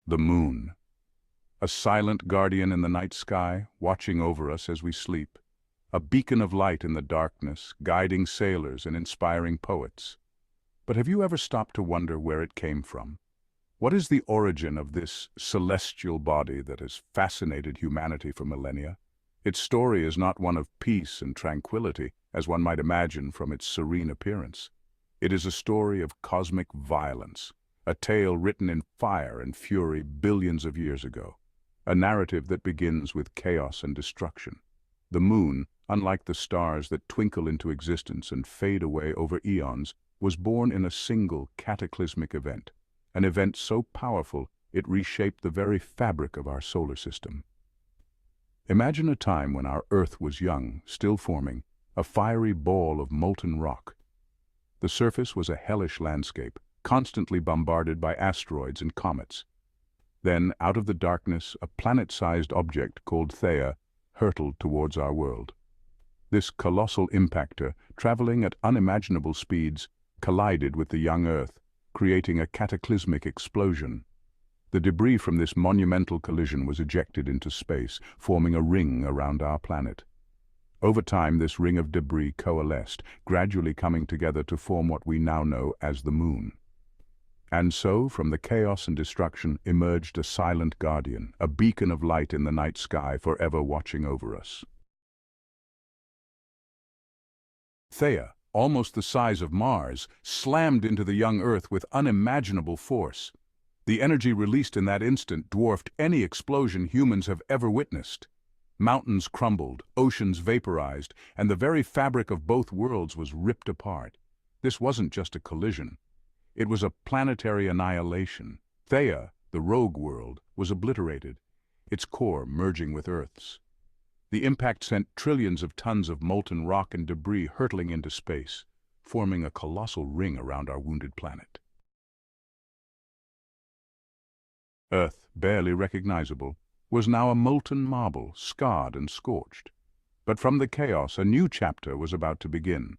The moon, a silent guardian in the night sky, watching over us as we sleep. A beacon of light in the darkness, guiding sailors and inspiring poets. But have you ever stopped to wonder where it came from? What is the origin of this celestial body that has fascinated humanity for millennia? Its story is not one of peace and tranquility, as one might imagine from its serene appearance. It is a story of cosmic violence, a tale written in fire and fury billions of years ago. A narrative that begins with chaos and destruction. The moon, unlike the stars that twinkle into existence and fade away over eons, was born in a single cataclysmic event. An event so powerful it reshaped the very fabric of our solar system. Imagine a time when our Earth was young, still forming, a fiery ball of molten rock. The surface was a hellish landscape, constantly bombarded by asteroids and comets. Then, out of the darkness, a planet-sized object called Theia hurtled towards our world. This colossal impactor, traveling at unimaginable speeds, collided with the young Earth, creating a cataclysmic explosion. The debris from this monumental collision was ejected into space, forming a ring around our planet. Over time, this ring of debris coalesced, gradually coming together to form what we now know as the moon. And so, from the chaos and destruction, emerged a silent guardian, a beacon of light in the night sky, forever watching over us. Theia, almost the size of Mars, slammed into the young Earth with unimaginable force. The energy released in that instant dwarfed any explosion humans have ever witnessed. Mountains crumbled, oceans vaporized, and the very fabric of both worlds was ripped apart. This wasn't just a collision. It was a planetary annihilation. Theia, the rogue world, was obliterated, its core merging with Earth's. The impact sent trillions of tons of molten rock and debris hurtling into space, forming a colossal ring around our wounded planet. Earth, barely recognizable, was now a molten marble, scarred and scorched. But from the chaos, a new chapter was about to begin.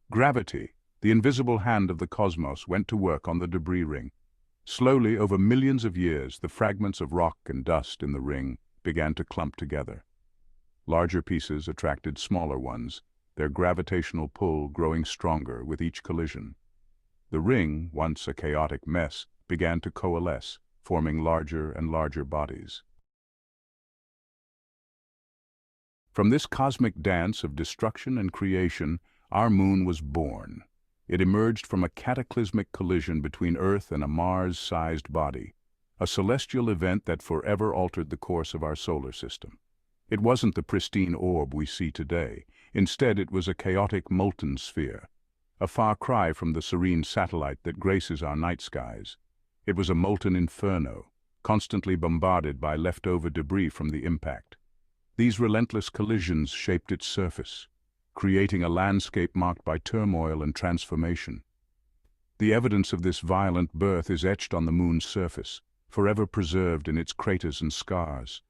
Gravity, the invisible hand of the cosmos, went to work on the debris ring. Slowly, over millions of years, the fragments of rock and dust in the ring began to clump together. Larger pieces attracted smaller ones, their gravitational pull growing stronger with each collision. The ring, once a chaotic mess, began to coalesce, forming larger and larger bodies. From this cosmic dance of destruction and creation, our moon was born. It emerged from a cataclysmic collision between Earth and a Mars-sized body, a celestial event that forever altered the course of our solar system. It wasn't the pristine orb we see today. Instead, it was a chaotic molten sphere, a far cry from the serene satellite that graces our night skies. It was a molten inferno, constantly bombarded by leftover debris from the impact. These relentless collisions shaped its surface, creating a landscape marked by turmoil and transformation. The evidence of this violent birth is etched on the moon's surface, forever preserved in its craters and scars.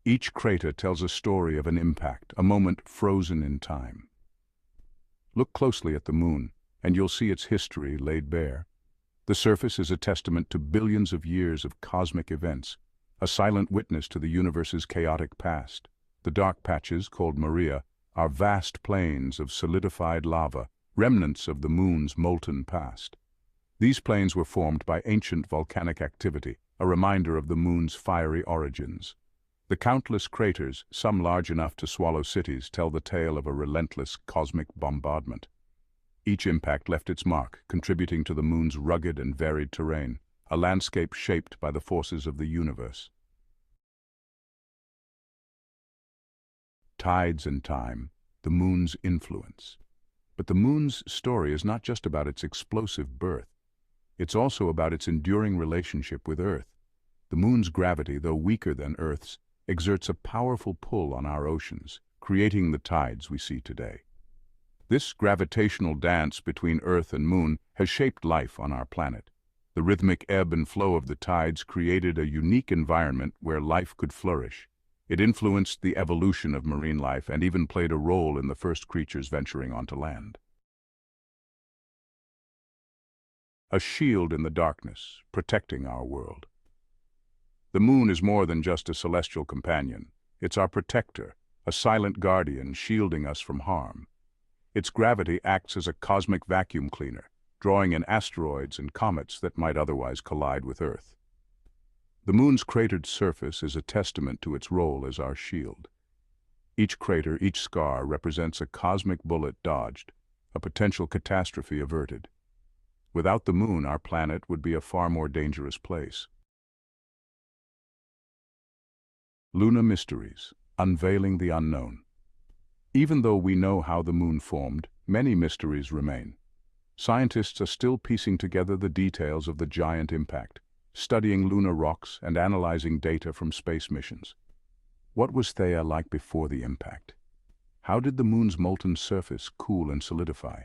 Each crater tells a story of an impact, a moment frozen in time. Look closely at the moon, and you'll see its history laid bare. The surface is a testament to billions of years of cosmic events, a silent witness to the universe's chaotic past. The dark patches, called Maria, are vast plains of solidified lava, remnants of the moon's molten past. These plains were formed by ancient volcanic activity, a reminder of the moon's fiery origins. The countless craters, some large enough to swallow cities, tell the tale of a relentless cosmic bombardment. Each impact left its mark, contributing to the moon's rugged and varied terrain, a landscape shaped by the forces of the universe. Tides and time, the moon's influence. But the moon's story is not just about its explosive birth. It's also about its enduring relationship with Earth. The moon's gravity, though weaker than Earth's, exerts a powerful pull on our oceans, creating the tides we see today. This gravitational dance between Earth and Moon has shaped life on our planet. The rhythmic ebb and flow of the tides created a unique environment where life could flourish. It influenced the evolution of marine life and even played a role in the first creatures venturing onto land. A shield in the darkness, protecting our world. The moon is more than just a celestial companion. It's our protector, a silent guardian shielding us from harm. Its gravity acts as a cosmic vacuum cleaner, drawing in asteroids and comets that might otherwise collide with Earth. The moon's cratered surface is a testament to its role as our shield. Each crater, each scar represents a cosmic bullet dodged, a potential catastrophe averted. Without the moon, our planet would be a far more dangerous place. Lunar Mysteries, Unveiling the Unknown. Even though we know how the moon formed, many mysteries remain. Scientists are still piecing together the details of the giant impact, studying lunar rocks and analyzing data from space missions. What was Theia like before the impact? How did the moon's molten surface cool and solidify?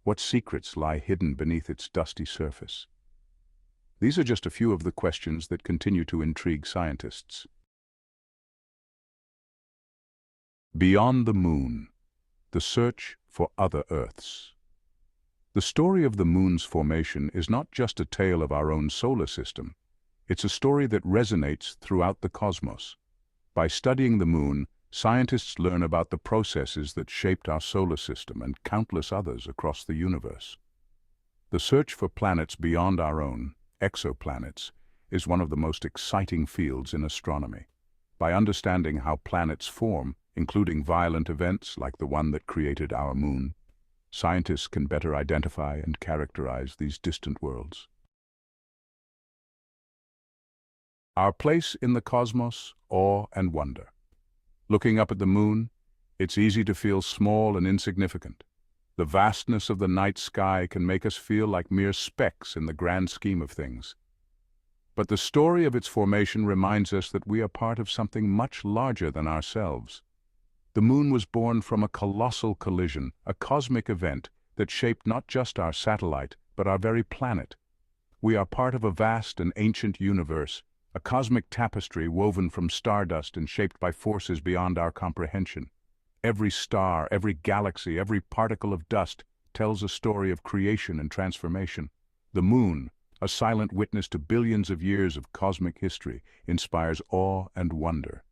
What secrets lie hidden beneath its dusty surface? These are just a few of the questions that continue to intrigue scientists. Beyond the moon, the search for other Earths. The story of the moon's formation is not just a tale of our own solar system. It's a story that resonates throughout the cosmos. By studying the moon, scientists learn about the processes that shaped our solar system and countless others across the universe. The search for planets beyond our own, exoplanets, is one of the most exciting fields in astronomy. By understanding how planets form, including violent events like the one that created our moon, scientists can better identify and characterize these distant worlds. Our place in the cosmos, awe and wonder. Looking up at the moon, it's easy to feel small and insignificant. The vastness of the night sky can make us feel like mere specks in the grand scheme of things. But the story of its formation reminds us that we are part of something much larger than ourselves. The moon was born from a colossal collision, a cosmic event that shaped not just our satellite, but our very planet. We are part of a vast and ancient universe, a cosmic tapestry woven from stardust and shaped by forces beyond our comprehension. Every star, every galaxy, every particle of dust tells a story of creation and transformation. The moon, a silent witness to billions of years of cosmic history, inspires awe and wonder.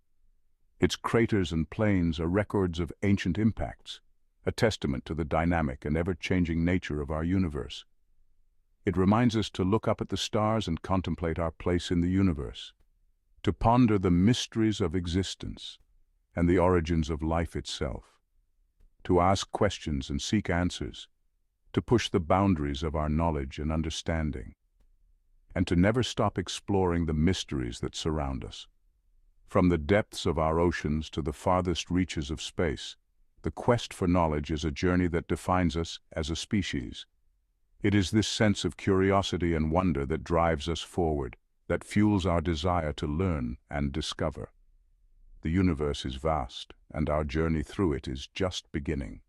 Its craters and plains are records of ancient impacts, a testament to the dynamic and ever-changing nature of our universe. It reminds us to look up at the stars and contemplate our place in the universe, to ponder the mysteries of existence and the origins of life itself, to ask questions and seek answers, to push the boundaries of our knowledge and understanding, and to never stop exploring the mysteries that surround us. From the depths of our oceans to the farthest reaches of space, the quest for knowledge is a journey that defines us as a species. It is this sense of curiosity and wonder that drives us forward, that fuels our desire to learn and discover. The universe is vast, and our journey through it is just beginning.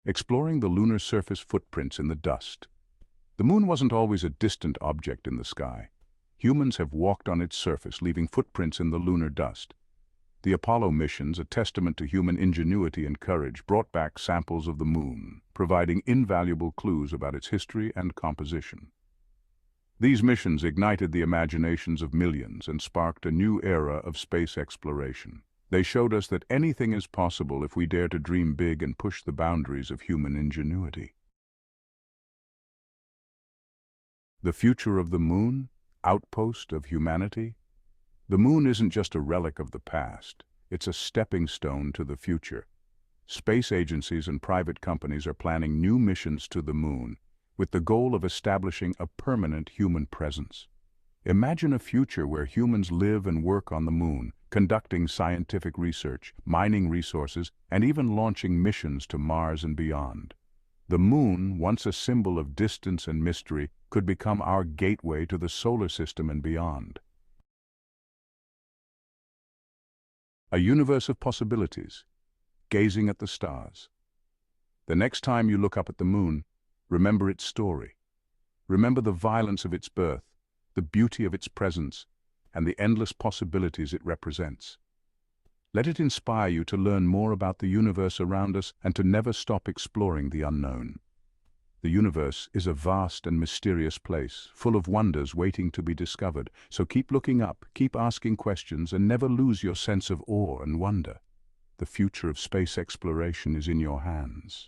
Exploring the lunar surface footprints in the dust. The moon wasn't always a distant object in the sky. Humans have walked on its surface, leaving footprints in the lunar dust. The Apollo missions, a testament to human ingenuity and courage, brought back samples of the moon, providing invaluable clues about its history and composition. These missions ignited the imaginations of millions and sparked a new era of space exploration. They showed us that anything is possible if we dare to dream big and push the boundaries of human ingenuity. The future of the moon? Outpost of Humanity? The moon isn't just a relic of the past, it's a stepping stone to the future. Space agencies and private companies are planning new missions to the moon, with the goal of establishing a permanent human presence. Imagine a future where humans live and work on the moon, conducting scientific research, mining resources, and even launching missions to Mars and beyond. The moon, once a symbol of distance and mystery, could become our gateway to the solar system and beyond. A universe of possibilities, gazing at the stars. The next time you look up at the moon, remember its story. Remember the violence of its birth, the beauty of its presence, and the endless possibilities it represents. Let it inspire you to learn more about the universe around us and to never stop exploring the unknown. The universe is a vast and mysterious place, full of wonders waiting to be discovered. So keep looking up, keep asking questions, and never lose your sense of awe and wonder. The future of space exploration is in your hands.